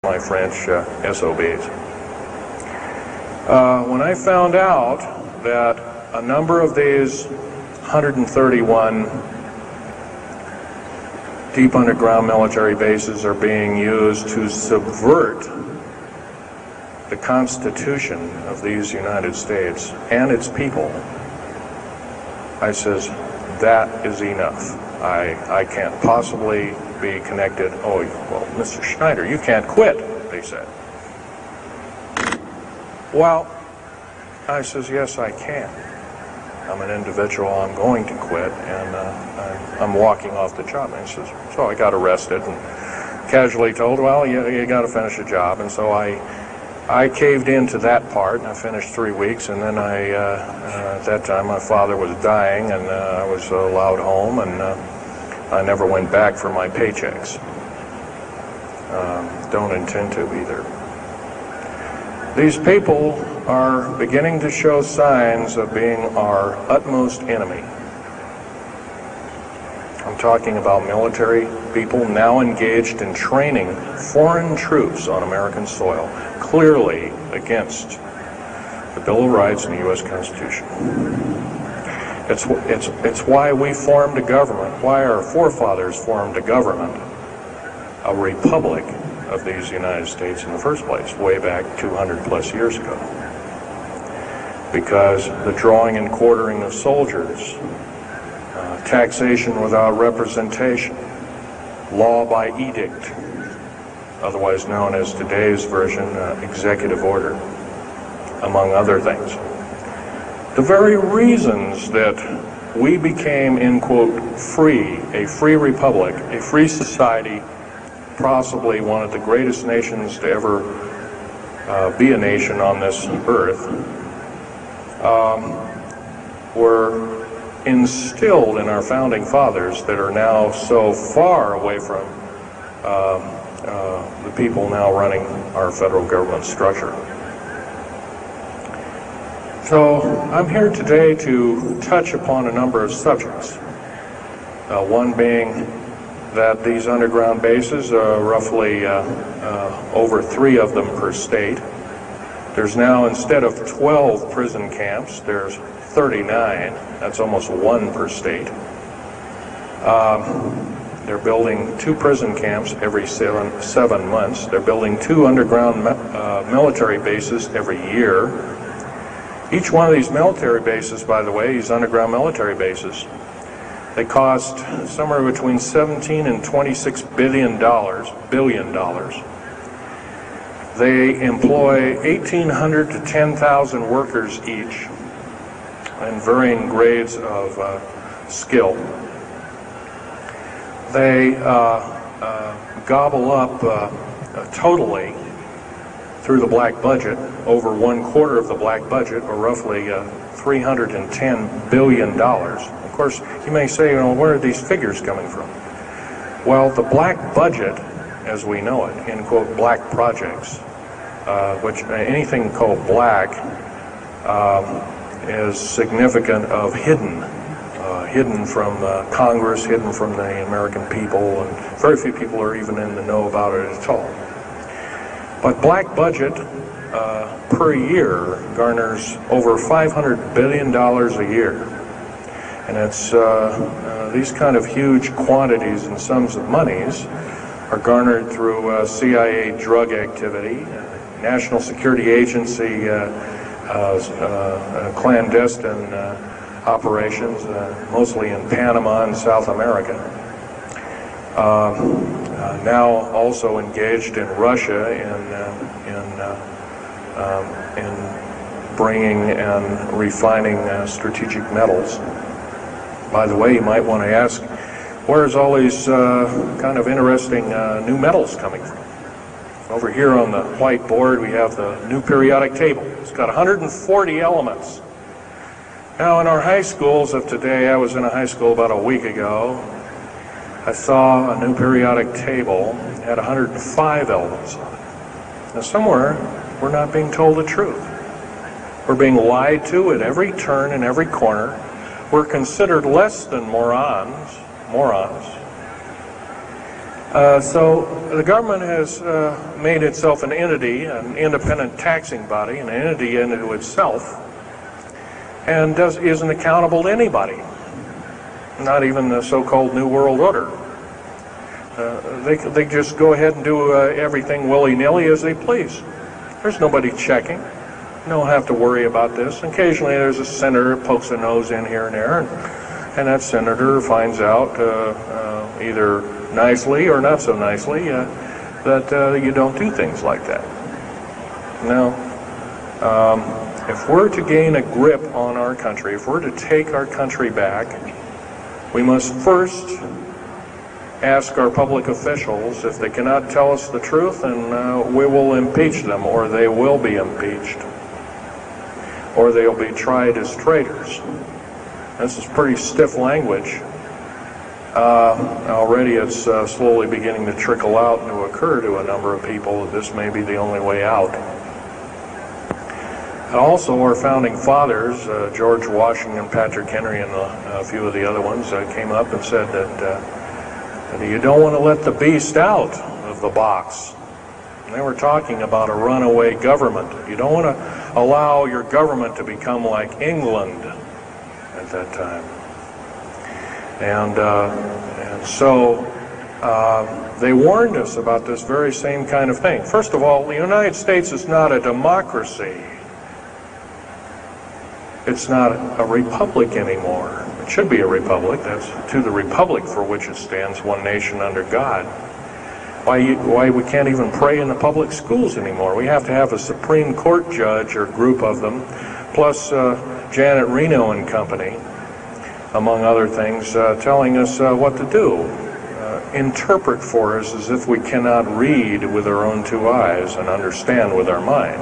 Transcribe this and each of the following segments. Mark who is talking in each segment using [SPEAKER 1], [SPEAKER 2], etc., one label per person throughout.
[SPEAKER 1] my French SOBs. When I found out that a number of these 131 deep underground military bases are being used to subvert the Constitution of these United States and its people, I says, that is enough. I can't possibly be connected. Oh, well, Mr. Schneider, you can't quit, they said. Well, I says, yes, I can. I'm an individual, I'm going to quit, and I'm walking off the job. And he says, so I got arrested and casually told, well, you got to finish a job. And so I caved into that part, and I finished 3 weeks, and then at that time my father was dying, and I was allowed home, and I never went back for my paychecks. Don't intend to either. These people are beginning to show signs of being our utmost enemy. I'm talking about military people now engaged in training foreign troops on American soil, clearly against the Bill of Rights and the U.S. Constitution. It's why we formed a government, why our forefathers formed a government, a republic of these United States in the first place, way back 200 plus years ago. Because the drawing and quartering of soldiers, taxation without representation, law by edict, otherwise known as today's version, executive order, among other things. The very reasons that we became, in quote, free, a free republic, a free society, possibly one of the greatest nations to ever be a nation on this earth, were instilled in our founding fathers that are now so far away from the people now running our federal government structure. So I'm here today to touch upon a number of subjects. One being that these underground bases are roughly over 3 of them per state. There's now, instead of 12 prison camps, there's 39. That's almost 1 per state. They're building 2 prison camps every 7 months. They're building 2 underground military bases every year. Each one of these military bases, by the way, these underground military bases, they cost somewhere between $17 and $26 billion. They employ 1,800 to 10,000 workers each in varying grades of skill. They gobble up totally through the black budget, over 1/4 of the black budget, or roughly $310 billion. Of course, you may say, well, where are these figures coming from? Well, the black budget, as we know it, in quote, black projects, which anything called black is significant of hidden from Congress, hidden from the American people, and very few people are even in the know about it at all. But black budget per year garners over $500 billion a year. And it's these kind of huge quantities and sums of monies are garnered through CIA drug activity, National Security Agency clandestine operations, mostly in Panama and South America. Now also engaged in Russia in bringing and refining strategic metals. By the way, you might want to ask, where's all these kind of interesting new metals coming from? Over here on the whiteboard we have the new periodic table. It's got 140 elements. Now in our high schools of today, I was in a high school about a week ago, I saw a new periodic table had 105 elements on it. Now somewhere we're not being told the truth. We're being lied to at every turn and every corner. We're considered less than morons. So the government has made itself an entity, an independent taxing body, an entity into itself, and isn't accountable to anybody, not even the so-called New World Order. They just go ahead and do everything willy-nilly as they please. There's nobody checking. You don't have to worry about this. Occasionally there's a senator who pokes a nose in here and there, and that senator finds out either nicely or not so nicely that you don't do things like that. Now, if we're to gain a grip on our country, if we're to take our country back, we must first ask our public officials if they cannot tell us the truth, and we will impeach them, or they will be impeached, or they'll be tried as traitors. This is pretty stiff language. Already it's slowly beginning to trickle out and to occur to a number of people that this may be the only way out. Also, our founding fathers, George Washington, Patrick Henry, and a few of the other ones, came up and said that you don't want to let the beast out of the box. And they were talking about a runaway government. You don't want to allow your government to become like England at that time. And so they warned us about this very same kind of thing. First of all, the United States is not a democracy. It's not a republic anymore. It should be a republic. That's to the republic for which it stands, one nation under God. Why we can't even pray in the public schools anymore. We have to have a Supreme Court judge or group of them, plus Janet Reno and company, among other things, telling us what to do. Interpret for us as if we cannot read with our own two eyes and understand with our mind.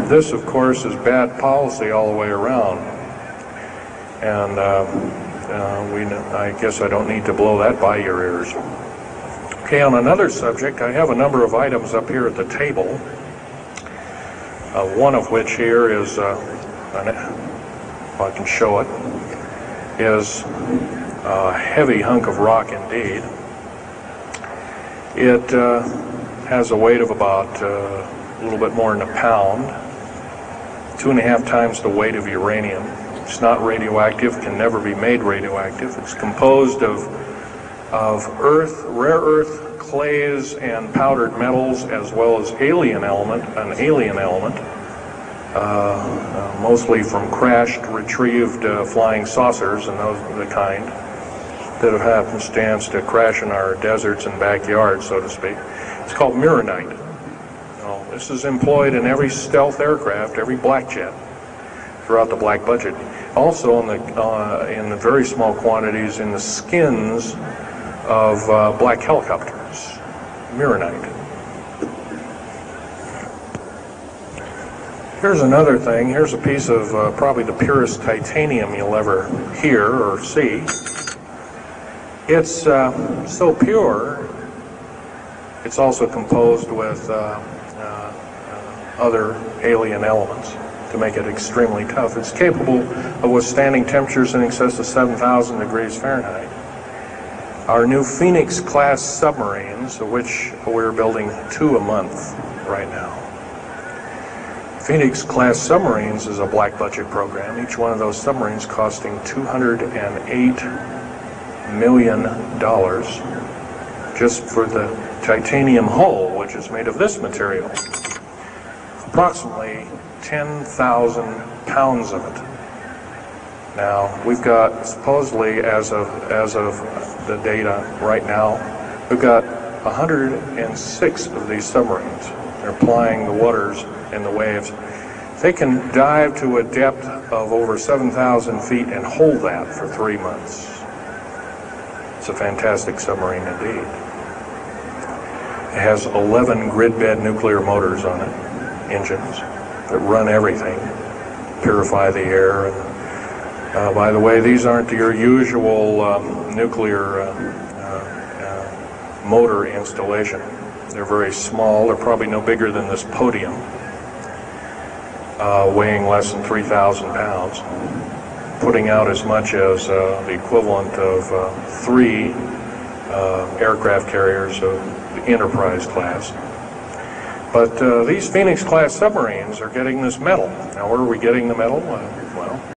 [SPEAKER 1] This, of course, is bad policy all the way around, and I guess I don't need to blow that by your ears. Okay, on another subject, I have a number of items up here at the table, one of which here is, if I can show it, is a heavy hunk of rock indeed. It has a weight of about a little bit more than a pound, 2.5 times the weight of uranium. It's not radioactive, can never be made radioactive. It's composed of earth, rare earth, clays, and powdered metals, as well as an alien element, mostly from crashed, retrieved flying saucers and those of the kind that have happenstance to crash in our deserts and backyards, so to speak. It's called muronite. This is employed in every stealth aircraft, every black jet throughout the black budget. Also in the very small quantities in the skins of black helicopters, muronite. Here's another thing. Here's a piece of probably the purest titanium you'll ever hear or see. It's so pure, it's also composed with other alien elements to make it extremely tough. It's capable of withstanding temperatures in excess of 7,000 degrees Fahrenheit. Our new Phoenix-class submarines, of which we're building 2 a month right now. Phoenix-class submarines is a black budget program. Each one of those submarines costing $208 million just for the titanium hull, which is made of this material. Approximately 10,000 pounds of it. Now, we've got, supposedly, as of the data right now, we've got 106 of these submarines. They're plying the waters and the waves. They can dive to a depth of over 7,000 feet and hold that for 3 months. It's a fantastic submarine indeed. It has 11 grid-bed nuclear motors on it, engines that run everything, purify the air. And by the way, these aren't your usual nuclear motor installation. They're very small. They're probably no bigger than this podium, weighing less than 3,000 pounds, putting out as much as the equivalent of 3 aircraft carriers of the Enterprise class. But these Phoenix class submarines are getting this medal. Now, where are we getting the medal? Well,